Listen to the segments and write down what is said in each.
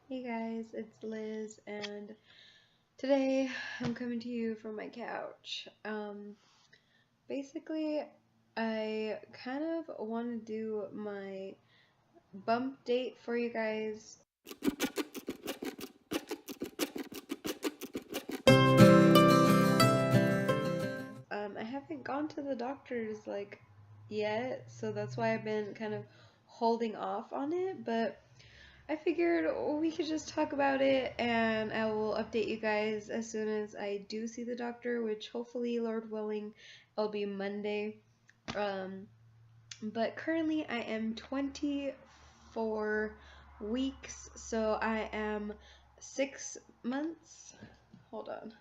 Hey guys, it's Liz, and today I'm coming to you from my couch. Basically, I kind of want to do my bump date for you guys. I haven't gone to the doctors yet, so that's why I've been kind of holding off on it, but I figured we could just talk about it and I will update you guys as soon as I do see the doctor, which hopefully, Lord willing, it'll be Monday. Um, but currently I am 24 weeks, so I am 6 months. Hold on.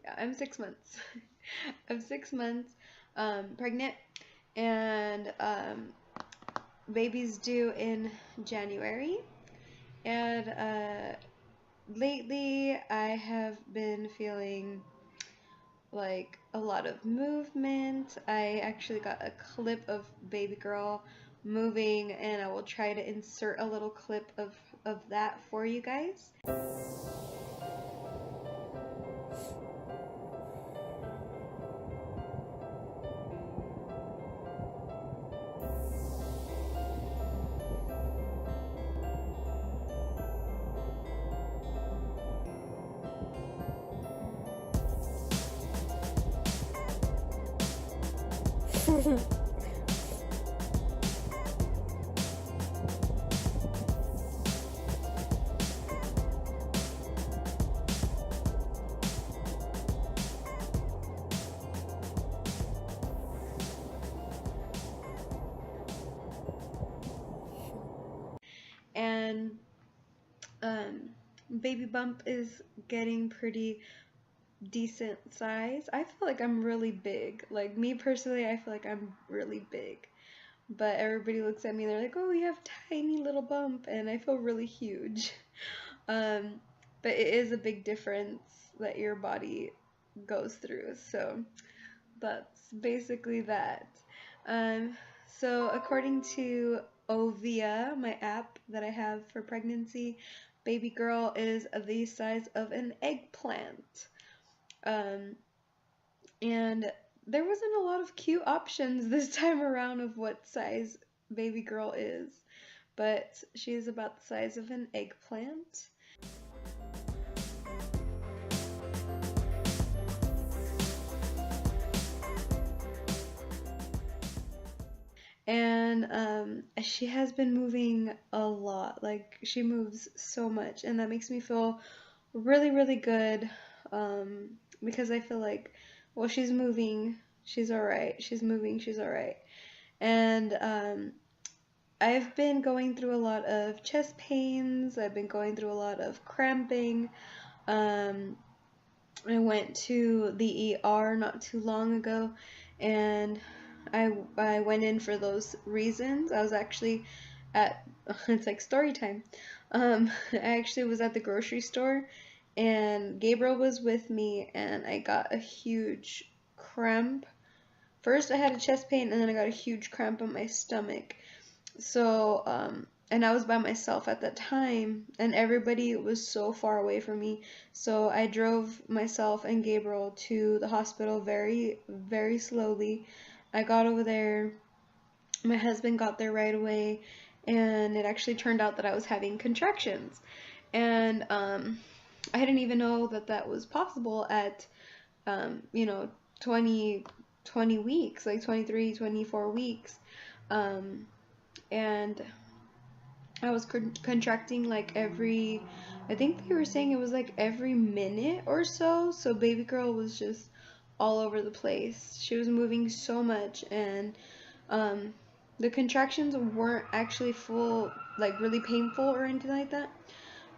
Yeah, I'm 6 months. I'm 6 months pregnant, and baby's due in January. And lately, I have been feeling like a lot of movement. I actually got a clip of baby girl moving, and I will try to insert a little clip of that for you guys. And um, baby bump is getting pretty decent size. I feel like I'm really big. Like, me personally, I feel like I'm really big. But everybody looks at me, they're like, oh, you have tiny little bump, and I feel really huge. Um, but it is a big difference that your body goes through. So that's basically that. Um, so according to Ovia, my app that I have for pregnancy, baby girl is the size of an eggplant. Um, and there wasn't a lot of cute options this time around of what size baby girl is, but she is about the size of an eggplant. And she has been moving a lot. Like, she moves so much, and that makes me feel really, really good. Because I feel like, well, she's moving, she's alright. She's moving, she's alright. And I've been going through a lot of chest pains. I've been going through a lot of cramping. Um, I went to the ER not too long ago, and I went in for those reasons. I was actually at it's like story time. I actually was at the grocery store, and Gabriel was with me, and I got a huge cramp. First, I had a chest pain, and then I got a huge cramp in my stomach. So, and I was by myself at that time, and everybody was so far away from me. So I drove myself and Gabriel to the hospital very, very slowly. I got over there, my husband got there right away, and it actually turned out that I was having contractions. And I didn't even know that that was possible at, you know, 20 weeks, like 23, 24 weeks. Um, and I was contracting like I think they were saying it was like every minute or so. So baby girl was just all over the place. She was moving so much, and um, the contractions weren't actually full, like really painful or anything like that.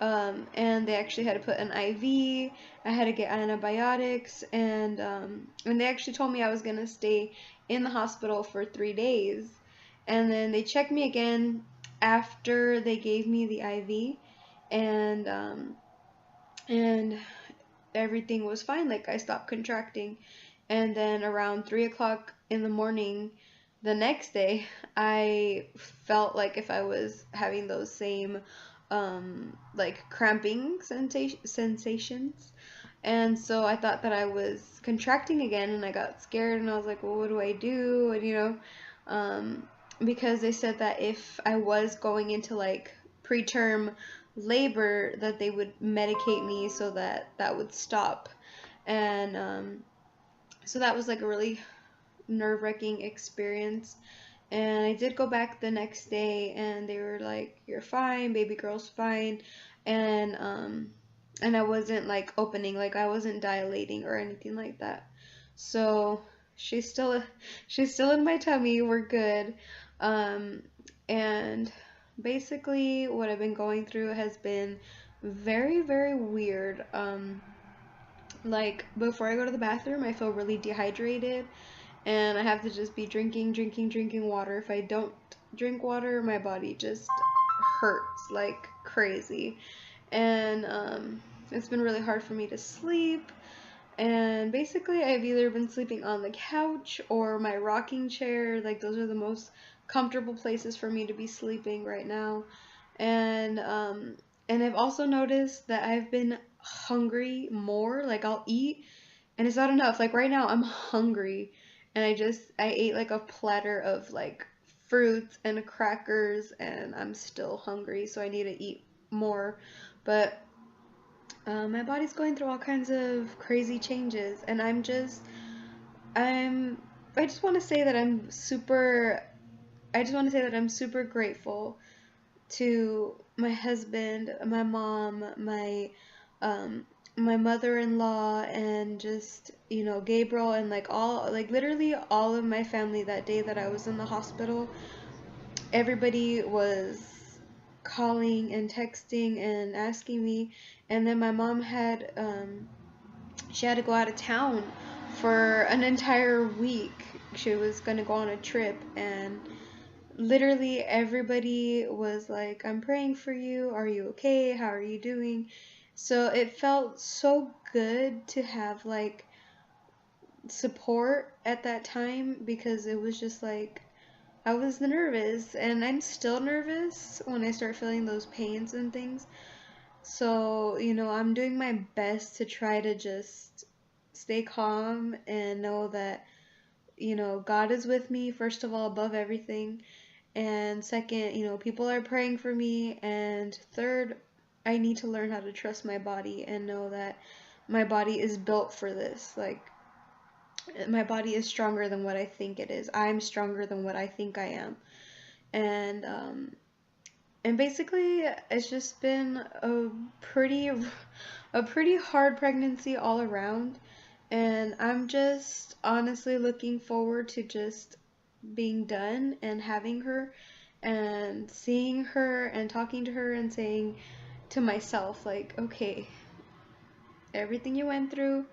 And they actually had to put an IV. I had to get antibiotics, and they actually told me I was gonna stay in the hospital for 3 days. And then they checked me again after they gave me the IV, and and everything was fine. Like, I stopped contracting, and then around 3 o'clock in the morning, the next day, I felt like if I was having those same like cramping sensations. And so I thought that I was contracting again, and I got scared, and I was like, well, what do I do? And um, because they said that if I was going into like preterm labor, that they would medicate me so that that would stop. And so that was like a really nerve-wracking experience. And I did go back the next day, and they were like, "You're fine, baby girl's fine," and and I wasn't like opening, like I wasn't dilating or anything like that. So she's still she's still in my tummy. We're good. Um, and basically, what I've been going through has been very, very weird. Like before I go to the bathroom, I feel really dehydrated, and I have to just be drinking, drinking, drinking water. If I don't drink water, my body just hurts like crazy. And it's been really hard for me to sleep. And basically, I've either been sleeping on the couch or my rocking chair. Like, those are the most comfortable places for me to be sleeping right now. And I've also noticed that I've been hungry more. Like, I'll eat and it's not enough. Like right now I'm hungry, and I ate like a platter of like fruits and crackers, and I'm still hungry, so I need to eat more. But my body's going through all kinds of crazy changes, and I'm I just want to say that I'm super grateful to my husband, my mom, um my mother-in-law, and just, Gabriel, and like all, like literally all of my family. That day that I was in the hospital, everybody was calling and texting and asking me. And then my mom had she had to go out of town for an entire week. She was going to go on a trip, and literally everybody was like, I'm praying for you. Are you okay? How are you doing? So it felt so good to have like support at that time, because it was just like I was nervous, and I'm still nervous when I start feeling those pains and things. So, I'm doing my best to try to just stay calm and know that, God is with me, first of all, above everything. And second, people are praying for me. And third, I need to learn how to trust my body and know that my body is built for this. Like, my body is stronger than what I think it is. I'm stronger than what I think I am. And, basically, it's just been a pretty hard pregnancy all around. And I'm just honestly looking forward to just being done and having her and seeing her and talking to her and saying to myself, like, okay, everything you went through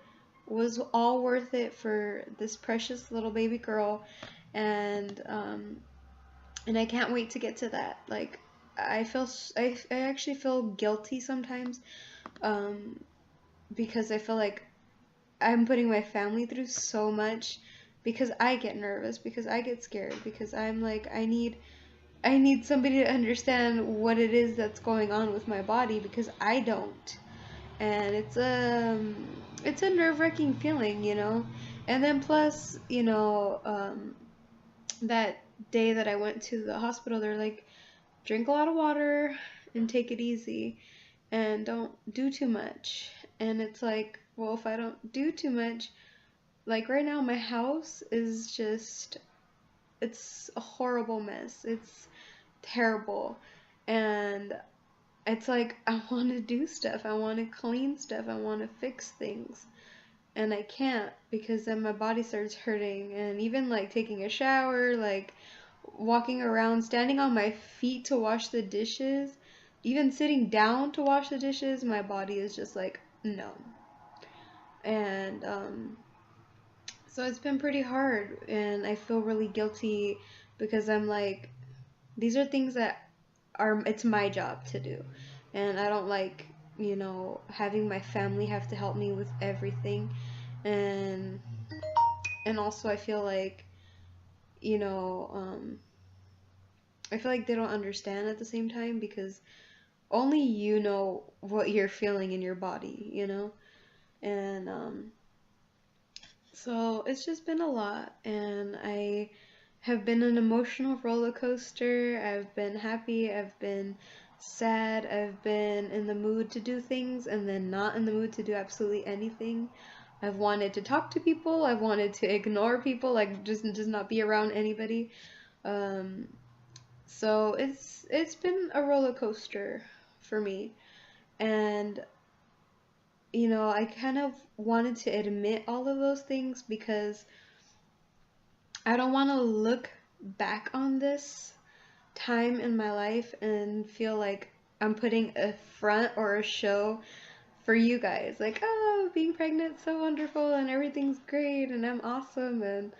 was all worth it for this precious little baby girl. And I can't wait to get to that. Like, I actually feel guilty sometimes, um because I feel like I'm putting my family through so much, because I get nervous, because I get scared, because I'm like, I need somebody to understand what it is that's going on with my body, because I don't. And it's a nerve-wracking feeling, And then plus, that day that I went to the hospital, they're like, drink a lot of water and take it easy and don't do too much. And it's like, well, if I don't do too much, like right now my house is just, it's a horrible mess. It's terrible. And it's like, I want to do stuff. I want to clean stuff. I want to fix things. And I can't, because then my body starts hurting. And even like taking a shower, like walking around, standing on my feet to wash the dishes, even sitting down to wash the dishes, my body is just like, no. And so it's been pretty hard, and I feel really guilty, because I'm like, these are things that it's my job to do. And I don't like, having my family have to help me with everything. And also I feel like, you know, um, I feel like they don't understand at the same time, because only you know what you're feeling in your body, And so it's just been a lot, and I have been an emotional roller coaster. I've been happy, I've been sad, I've been in the mood to do things and then not in the mood to do absolutely anything. I've wanted to talk to people, I've wanted to ignore people, like just not be around anybody. Um, so it's been a roller coaster for me. And I kind of wanted to admit all of those things because I don't want to look back on this time in my life and feel like I'm putting a front or a show for you guys. Like, oh, being pregnant's so wonderful and everything's great and I'm awesome. And,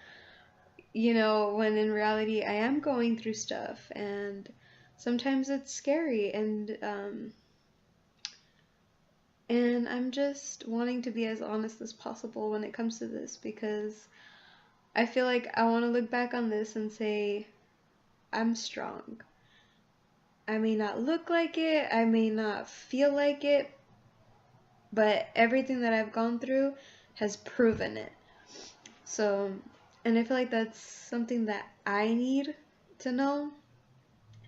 when in reality, I am going through stuff and sometimes it's scary. And I'm just wanting to be as honest as possible when it comes to this because I feel like I want to look back on this and say, I'm strong. I may not look like it, I may not feel like it, but everything that I've gone through has proven it. So, and I feel like that's something that I need to know.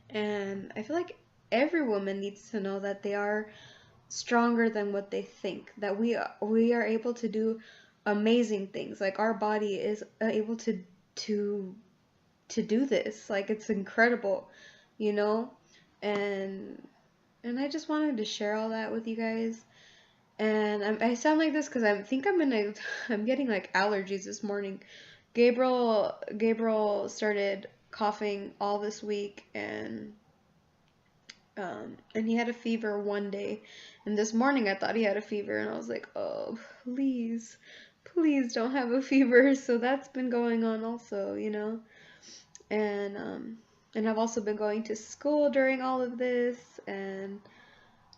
And I feel like every woman needs to know that they are stronger than what they think, that we are able to do amazing things. Like our body is able to to do this. Like it's incredible, you know? And I just wanted to share all that with you guys. And I sound like this because I think I'm getting like allergies this morning. Gabriel started coughing all this week, and he had a fever one day, and this morning I thought he had a fever, and I was like, oh, please don't have a fever. So that's been going on also, and I've also been going to school during all of this, and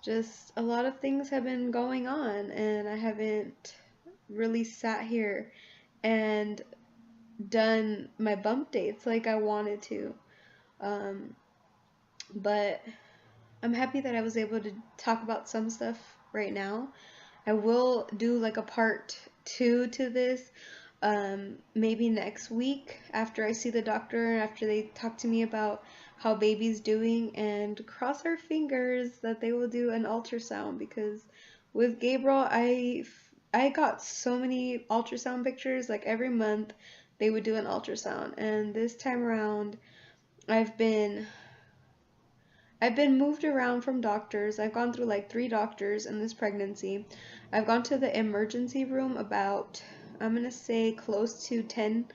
just a lot of things have been going on, and I haven't really sat here and done my bump dates like I wanted to. Um, but I'm happy that I was able to talk about some stuff right now. I will do like a part 2 to this, maybe next week after I see the doctor, after they talk to me about how baby's doing, and cross our fingers that they will do an ultrasound, because with Gabriel, I got so many ultrasound pictures. Like every month they would do an ultrasound, and this time around I've been I've been moved around from doctors. I've gone through like 3 doctors in this pregnancy. I've gone to the emergency room about, I'm gonna say close to 10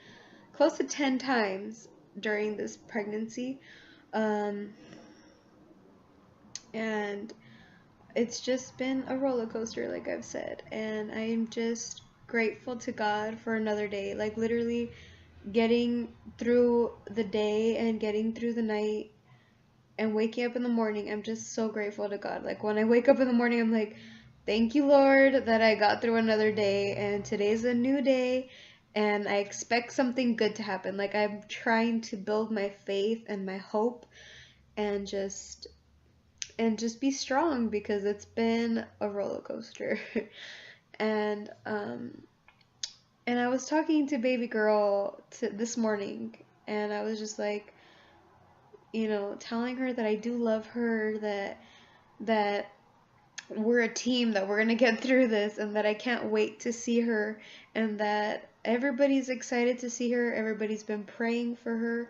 times during this pregnancy. Um, and it's just been a roller coaster, like I've said. And I'm just grateful to God for another day. Like literally getting through the day and getting through the night and waking up in the morning, I'm just so grateful to God. Like when I wake up in the morning, I'm like, thank you, Lord, that I got through another day, and today's a new day, and I expect something good to happen. Like I'm trying to build my faith and my hope, and just be strong, because it's been a roller coaster. and and I was talking to baby girl this morning, and I was just like, telling her that I do love her, that we're a team, that we're gonna get through this, and that I can't wait to see her, and that everybody's excited to see her, everybody's been praying for her,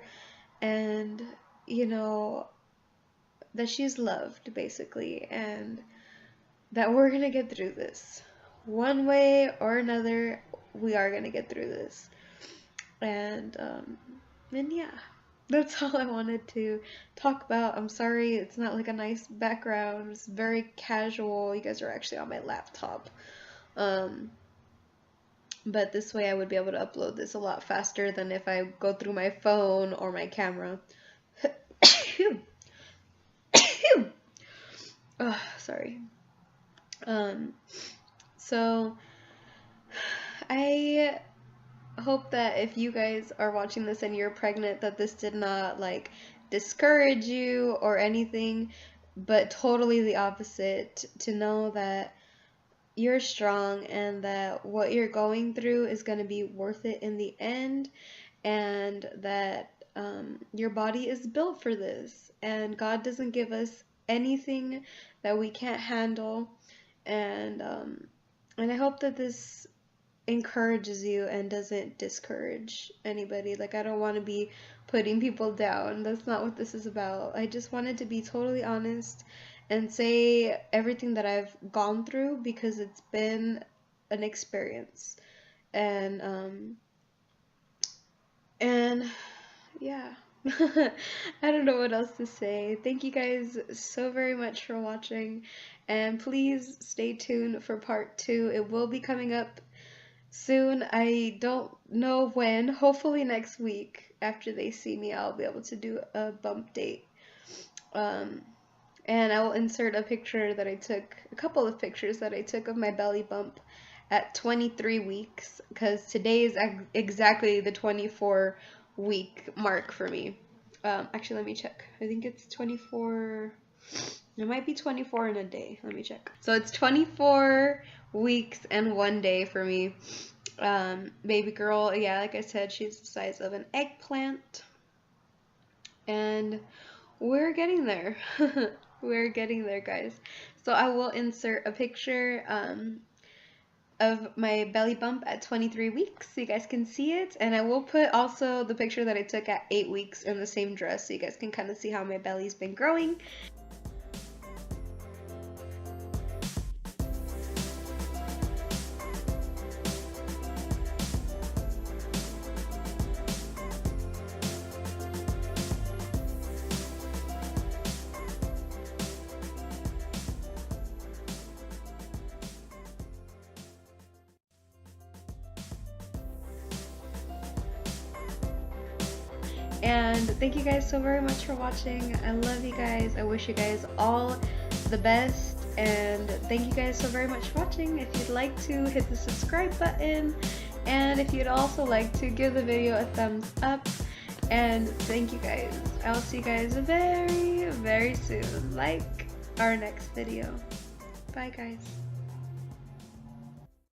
and that she's loved, basically, and that we're gonna get through this. One way or another, we are gonna get through this. And yeah, that's all I wanted to talk about. I'm sorry it's not like a nice background. It's very casual. You guys are actually on my laptop. Um, but this way I would be able to upload this a lot faster than if I go through my phone or my camera. Oh, sorry. So I hope that if you guys are watching this and you're pregnant, that this did not like discourage you or anything. but totally the opposite, to know that you're strong and that what you're going through is going to be worth it in the end, and that your body is built for this, and God doesn't give us anything that we can't handle. And I hope that this encourages you and doesn't discourage anybody. Like, I don't want to be putting people down. That's not what this is about. I just wanted to be totally honest and say everything that I've gone through, because it's been an experience. And yeah. I don't know what else to say. Thank you guys so very much for watching, and please stay tuned for part 2. It will be coming up soon. I don't know when. Hopefully next week. After they see me, I'll be able to do a bump date. And I will insert a picture that I took, a couple of pictures that I took of my belly bump at 23 weeks, because today is exactly the 24-week mark for me. Actually, let me check. I think it's 24. It might be 24 in a day. Let me check. So it's 24 weeks and 1 day for me. Baby girl, yeah, like I said, she's the size of an eggplant. And we're getting there. We're getting there, guys. So I will insert a picture of my belly bump at 23 weeks so you guys can see it. And I will put also the picture that I took at 8 weeks in the same dress so you guys can kind of see how my belly's been growing. And thank you guys so very much for watching. I love you guys. I wish you guys all the best. And thank you guys so very much for watching. If you'd like to, hit the subscribe button. And if you'd also like to, give the video a thumbs up. And thank you guys. I'll see you guys very, very soon. Like our next video. Bye, guys.